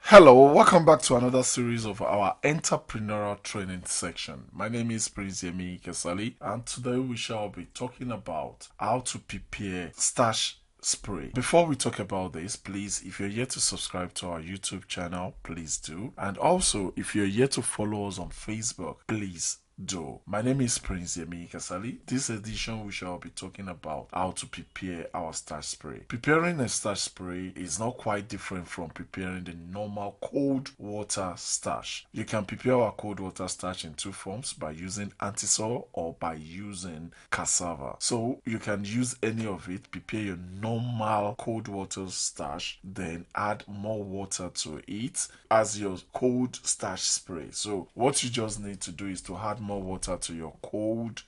Hello, welcome back to another series of our entrepreneurial training section. My name is Prince Yemi Kesali, and today we shall be talking about how to prepare starch spray. Before we talk about this, please, if you're yet to subscribe to our YouTube channel, please do. And also, if you're yet to follow us on Facebook, please do. My name is Prince Yemi Kasali. This edition we shall be talking about how to prepare our starch spray. Preparing a starch spray is not quite different from preparing the normal cold water starch. You can prepare our cold water starch in two forms, by using antisol or by using cassava. So you can use any of it. Prepare your normal cold water starch, then add more water to it as your cold starch spray. So what you just need to do is to add more water to your cold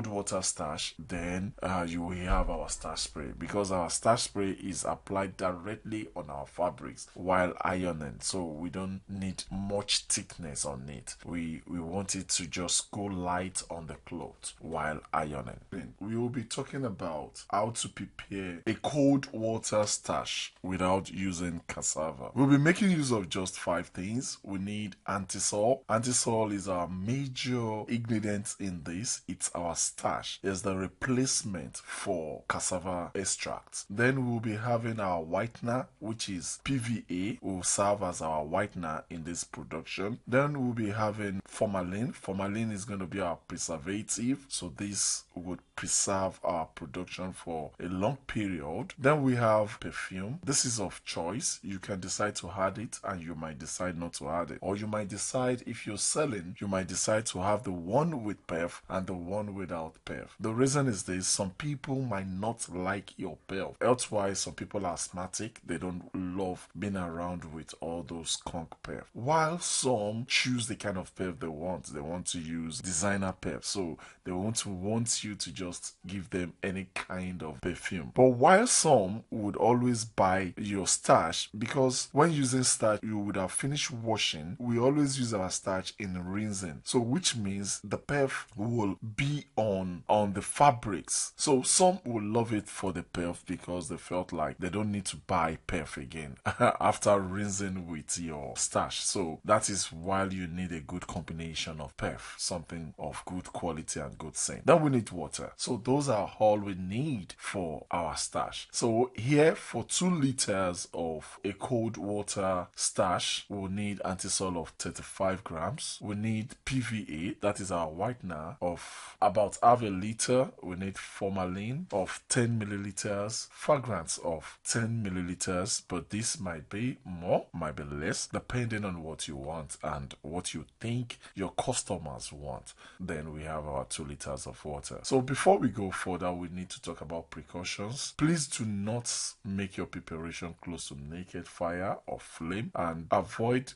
water starch, then you will have our starch spray, because our starch spray is applied directly on our fabrics while ironing, so we don't need much thickness on it. We want it to just go light on the cloth while ironing. We will be talking about how to prepare a cold water starch without using cassava. We'll be making use of just 5 things. We need antisol. Antisol is our major ingredient in this. It's our starch. It's the replacement for cassava extract. Then we'll be having our whitener, which is PVA, will serve as our whitener in this production. Then we'll be having formalin. Formalin is going to be our preservative, so this would preserve our production for a long period. Then we have perfume. This is of choice. You can decide to add it, and you might decide not to add it, or you might decide, if you're selling, you might decide to have the one with perf and the one without perf. The reason is this: some people might not like your perf. Elsewise, some people are asthmatic, they don't love being around with all those skunk perf, while some choose the kind of perf they want. They want to use designer perf, so they want you to just give them any kind of perfume. But while some would always buy your starch, because when using starch you would have finished washing, we always use our starch in rinsing, so which means the perf will be on the fabrics. So some will love it for the perf because they felt like they don't need to buy perf again after rinsing with your starch. So that is why you need a good combination of perf, something of good quality and good scent. Then we need water. So those are all we need for our starch. So here, for 2 liters of a cold water starch, we'll need antisol of 35 grams. We need PVA, that is our whitener, of about half a liter. We need formalin of 10 milliliters, fragrance of 10 milliliters, but this might be more, might be less, depending on what you want and what you think your customers want. Then we have our 2 liters of water. So before we go further, we need to talk about precautions. Please do not make your preparation close to naked fire or flame, and avoid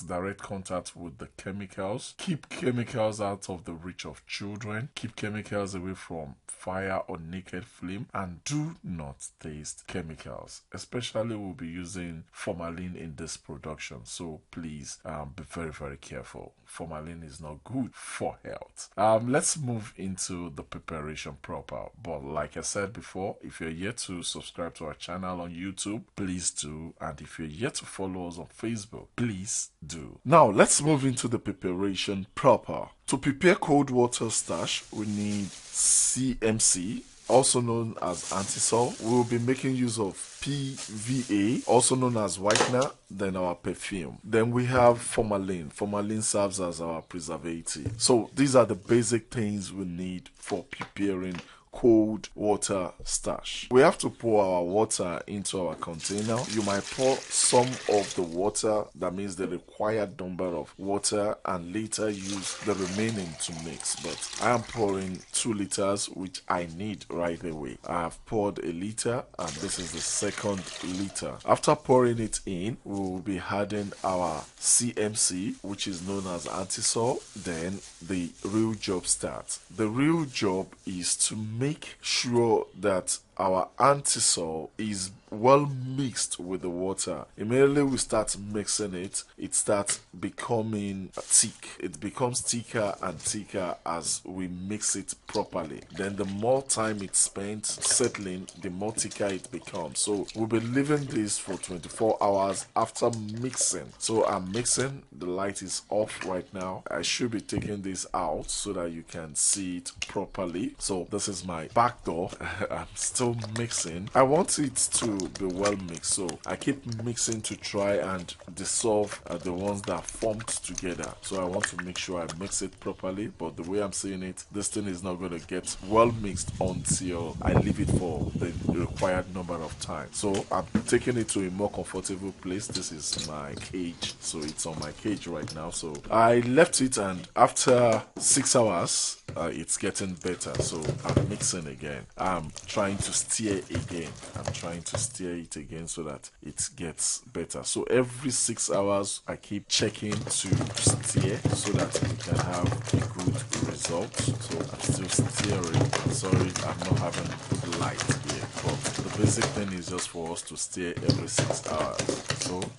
direct contact with the chemicals. Keep chemicals out of the reach of children. Keep chemicals away from fire or naked flame, and do not taste chemicals. Especially, we'll be using formalin in this production, so please be very, very careful. Formalin is not good for health. Let's move into the preparation proper. But like I said before, if you're yet to subscribe to our channel on YouTube, please do. And if you're yet to follow us on Facebook, please do. Now let's move into the preparation proper. To prepare cold water starch, we need CMC, also known as antisol. We will be making use of PVA, also known as whitener, then our perfume. Then we have formalin. Formalin serves as our preservative. So these are the basic things we need for preparing cold water starch. We have to pour our water into our container. You might pour some of the water, that means the required number of water, and later use the remaining to mix. But I am pouring 2 liters, which I need right away. I have poured a liter, and this is the second liter. After pouring it in, we will be adding our CMC, which is known as antisol. Then the real job starts. The real job is to make sure that our antisol is well mixed with the water, immediately we start mixing it, it starts becoming thick. It becomes thicker and thicker as we mix it properly. Then the more time it's spent settling, the more thicker it becomes. So we'll be leaving this for 24 hours after mixing. So I'm mixing, the light is off right now. I should be taking this out so that you can see it properly. So this is my back door. I'm still mixing. I want it to be well mixed, so I keep mixing to try and dissolve the ones that formed together. So I want to make sure I mix it properly, but the way I'm seeing it, this thing is not going to get well mixed until I leave it for the required number of time. So I'm taking it to a more comfortable place. This is my cage, so it's on my cage right now. So I left it, and after 6 hours it's getting better. So I'm mixing again. I'm trying to stir again. I'm trying to stir it again so that it gets better. So every 6 hours I keep checking to stir so that we can have a good result. So I'm still stirring. Sorry, I'm not having good light here, but the basic thing is just for us to stir every 6 hours.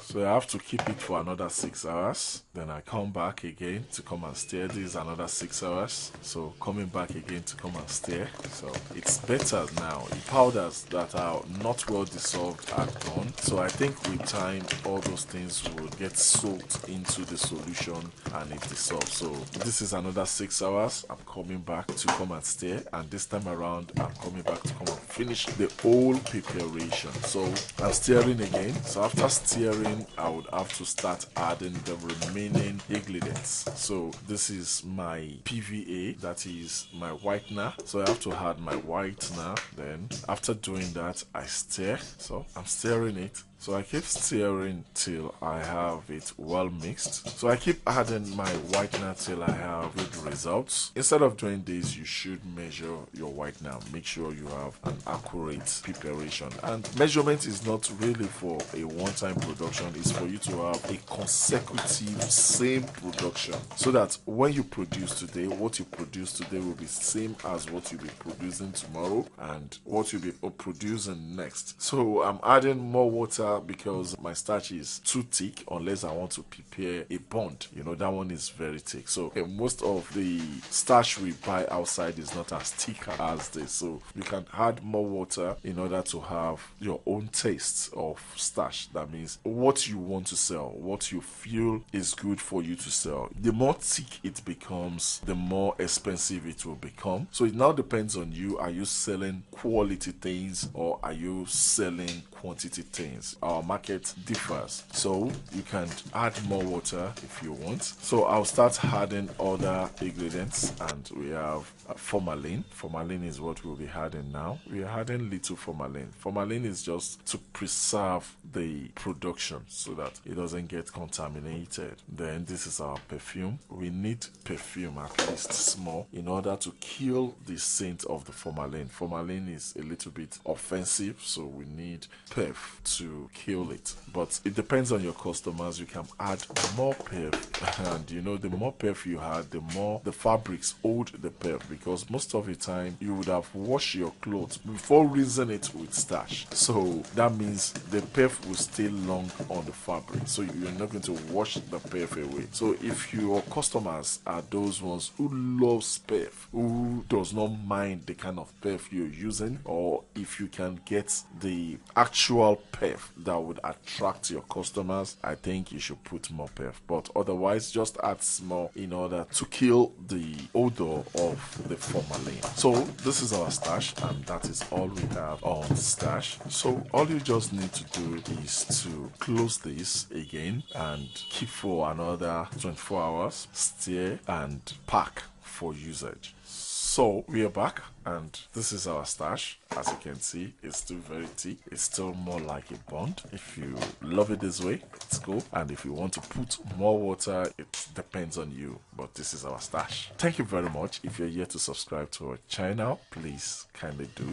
So I have to keep it for another 6 hours. Then I come back again to come and stir. This is another 6 hours. So coming back again to come and stir. So it's better now. The powders that are not well dissolved are gone. So I think with time all those things will get soaked into the solution and it dissolves. So this is another 6 hours. I'm coming back to come and stir, and this time around I'm coming back to come and finish the whole preparation. So I'm stirring again. So after stirring, I would have to start adding the remaining ingredients. So this is my PVA, that is my whitener. So I have to add my whitener. Then after doing that, I stir. So I'm stirring it. So I keep stirring till I have it well mixed. So I keep adding my whitener till I have good results. Instead of doing this, you should measure your whitener. Make sure you have an accurate preparation. And measurement is not really for a one-time production. It's for you to have a consecutive same production. So that when you produce today, what you produce today will be same as what you'll be producing tomorrow and what you'll be producing next. So I'm adding more water because my starch is too thick unless I want to prepare a bond. You know, that one is very thick. So most of the starch we buy outside is not as thick as this. So you can add more water in order to have your own taste of starch. That means what you want to sell, what you feel is good for you to sell. The more thick it becomes, the more expensive it will become. So it now depends on you. Are you selling quality things or are you selling quantity things? Our market differs, so you can add more water if you want. So I'll start adding other ingredients, and we have formalin. Formalin is what we'll be adding now. We are adding little formalin. Formalin is just to preserve the production so that it doesn't get contaminated. Then this is our perfume. We need perfume at least small in order to kill the scent of the formalin. Formalin is a little bit offensive, so we need perf to kill it. But it depends on your customers. You can add more perf, and you know, the more perf you add, the more the fabrics hold the perf, because most of the time you would have washed your clothes before rinsing it with starch. So that means the perf will stay long on the fabric, so you're not going to wash the perf away. So if your customers are those ones who loves perf, who does not mind the kind of perf you're using, or if you can get the actual perf that would attract your customers, I think you should put more perf. But otherwise, just add small in order to kill the odor of the formalin. So this is our starch, and that is all we have on starch. So all you just need to do is to close this again and keep for another 24 hours, stir and pack for usage. So we are back, and this is our starch. As you can see, it's still very thick. It's still more like a bond. If you love it this way, it's cool. And if you want to put more water, it depends on you. But this is our starch. Thank you very much. If you're yet to subscribe to our channel, please kindly do.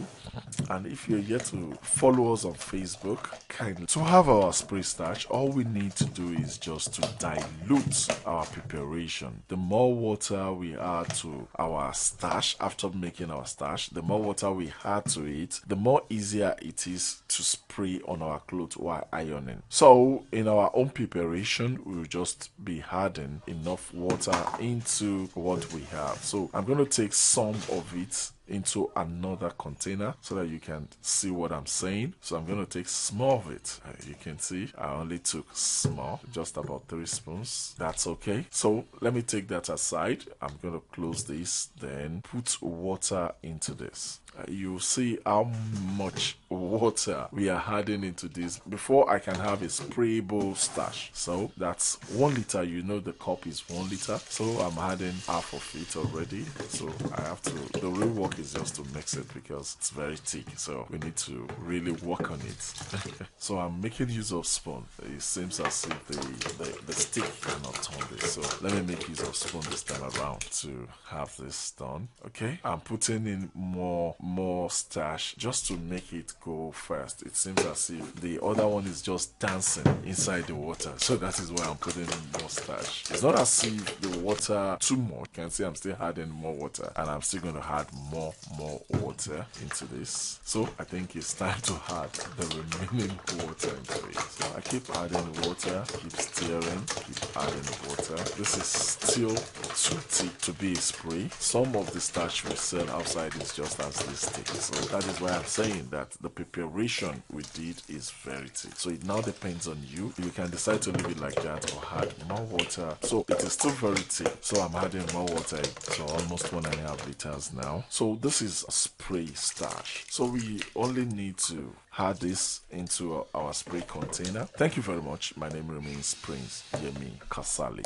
And if you're yet to follow us on Facebook, kindly. To have our spray starch, all we need to do is just to dilute our preparation. The more water we add to our starch after making our starch, starch, the more water we add to it, the more easier it is to spray on our clothes while ironing. So in our own preparation, we'll just be adding enough water into what we have. So I'm going to take some of it into another container so that you can see what I'm saying. So I'm going to take small of it. You can see I only took small, just about 3 spoons. That's okay. So let me take that aside. I'm going to close this, then put water into this. You see how much water we are adding into this before I can have a sprayable starch. So that's 1 liter. You know the cup is 1 liter. So I'm adding half of it already. So I have to, the real work is just to mix it because it's very thick. So we need to really work on it. So I'm making use of spoon. It seems as if the stick cannot turn this. So let me make use of spoon this time around to have this done. Okay. I'm putting in more starch just to make it go fast. It seems as if the other one is just dancing inside the water, so that is why I'm putting in more starch. It's not as if the water too much. You can see I'm still adding more water, and I'm still going to add more water into this. So I think it's time to add the remaining water into it. So I keep adding water, keep stirring, keep adding water. This is still too thick to be a spray. Some of the starch we sell outside is just as this thick. So that is why I'm saying that the preparation we did is very thick. So it now depends on you. You can decide to leave it like that or add more water. So it is still very thick. So I'm adding more water. So almost 1.5 liters now. So this is a spray starch. So we only need to add this into our spray container. Thank you very much. My name remains Prince Yemi Kasali.